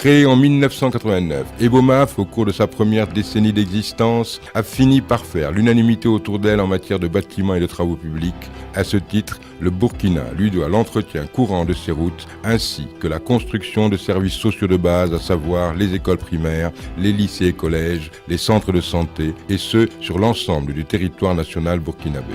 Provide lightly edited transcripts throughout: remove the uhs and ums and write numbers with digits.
Créé en 1989, Ebomaf, au cours de sa première décennie d'existence, a fini par faire l'unanimité autour d'elle en matière de bâtiments et de travaux publics. À ce titre, le Burkina lui doit l'entretien courant de ses routes, ainsi que la construction de services sociaux de base, à savoir les écoles primaires, les lycées et collèges, les centres de santé, et ce, sur l'ensemble du territoire national burkinabé.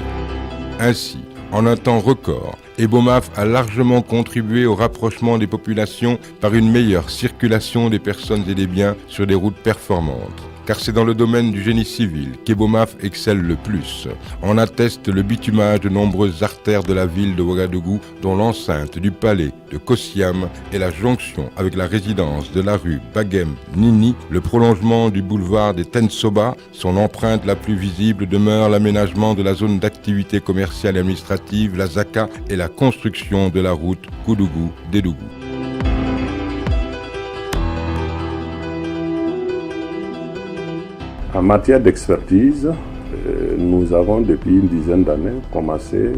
Ainsi, en un temps record, Ebomaf a largement contribué au rapprochement des populations par une meilleure circulation des personnes et des biens sur des routes performantes. Car c'est dans le domaine du génie civil qu'Ebomaf excelle le plus. En atteste le bitumage de nombreuses artères de la ville de Ouagadougou, dont l'enceinte du palais de Kossiam et la jonction avec la résidence de la rue Bagem Nini, le prolongement du boulevard des Tensoba. Son empreinte la plus visible demeure l'aménagement de la zone d'activité commerciale et administrative, la ZACA, et la construction de la route Koudougou-Dédougou. En matière d'expertise, nous avons depuis une dizaine d'années commencé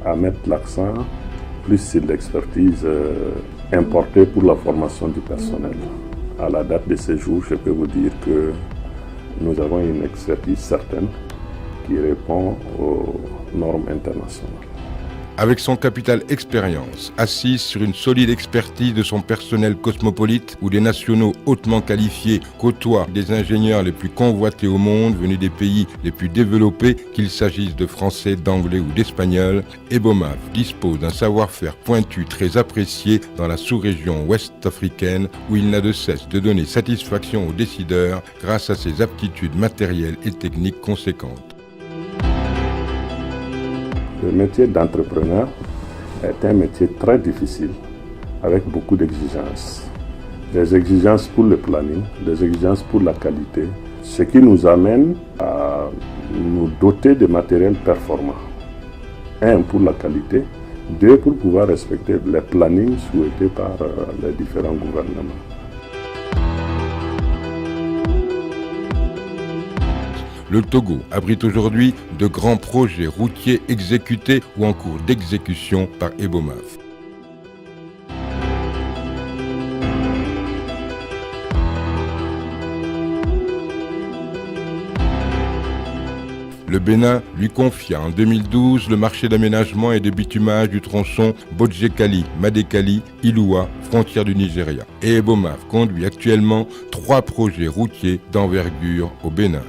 à mettre l'accent plus sur l'expertise importée pour la formation du personnel. À la date de ce jour, je peux vous dire que nous avons une expertise certaine qui répond aux normes internationales. Avec son capital expérience, assise sur une solide expertise de son personnel cosmopolite, où des nationaux hautement qualifiés côtoient des ingénieurs les plus convoités au monde, venus des pays les plus développés, qu'il s'agisse de français, d'anglais ou d'espagnol, Ebomaf dispose d'un savoir-faire pointu très apprécié dans la sous-région ouest-africaine, où il n'a de cesse de donner satisfaction aux décideurs grâce à ses aptitudes matérielles et techniques conséquentes. Le métier d'entrepreneur est un métier très difficile, avec beaucoup d'exigences. Des exigences pour le planning, des exigences pour la qualité, ce qui nous amène à nous doter de matériel performant. Un, pour la qualité, deux, pour pouvoir respecter les plannings souhaités par les différents gouvernements. Le Togo abrite aujourd'hui de grands projets routiers exécutés ou en cours d'exécution par Ebomaf. Le Bénin lui confia en 2012 le marché d'aménagement et de bitumage du tronçon Bodjekali-Madekali-Iloua, frontière du Nigeria. Et Ebomaf conduit actuellement 3 projets routiers d'envergure au Bénin.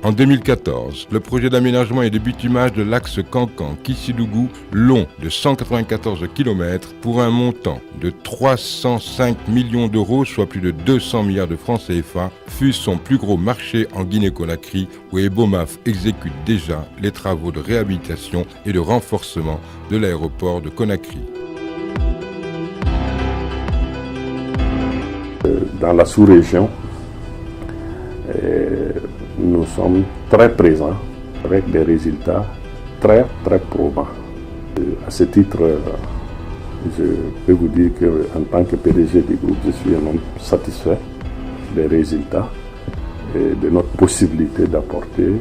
En 2014, le projet d'aménagement et de bitumage de l'axe Kankan-Kissidougou, long de 194 km pour un montant de 305 millions d'euros, soit plus de 200 milliards de francs CFA, fut son plus gros marché en Guinée-Conakry, où Ebomaf exécute déjà les travaux de réhabilitation et de renforcement de l'aéroport de Conakry. Dans la sous-région, nous sommes très présents avec des résultats très probants. À ce titre, je peux vous dire qu'en tant que PDG du groupe, je suis un homme satisfait des résultats et de notre possibilité d'apporter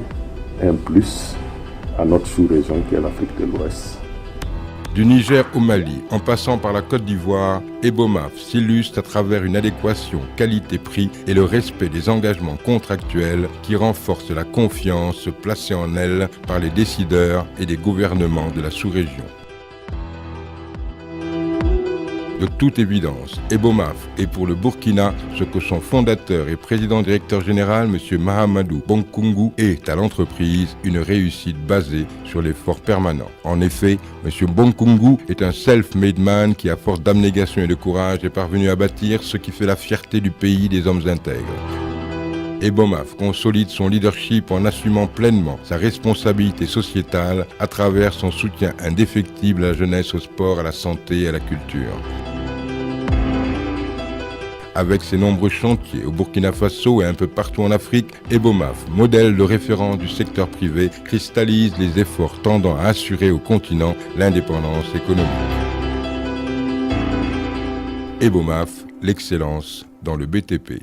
un plus à notre sous-région qui est l'Afrique de l'Ouest. Du Niger au Mali, en passant par la Côte d'Ivoire, Ebomaf s'illustre à travers une adéquation qualité-prix et le respect des engagements contractuels qui renforcent la confiance placée en elle par les décideurs et des gouvernements de la sous-région. De toute évidence, Ebomaf est pour le Burkina ce que son fondateur et président-directeur général, M. Mahamadou Bonkungu, est à l'entreprise, une réussite basée sur l'effort permanent. En effet, M. Bonkungu est un self-made man qui, à force d'abnégation et de courage, est parvenu à bâtir ce qui fait la fierté du pays des hommes intègres. Ebomaf consolide son leadership en assumant pleinement sa responsabilité sociétale à travers son soutien indéfectible à la jeunesse, au sport, à la santé et à la culture. Avec ses nombreux chantiers au Burkina Faso et un peu partout en Afrique, Ebomaf, modèle de référence du secteur privé, cristallise les efforts tendant à assurer au continent l'indépendance économique. Ebomaf, l'excellence dans le BTP.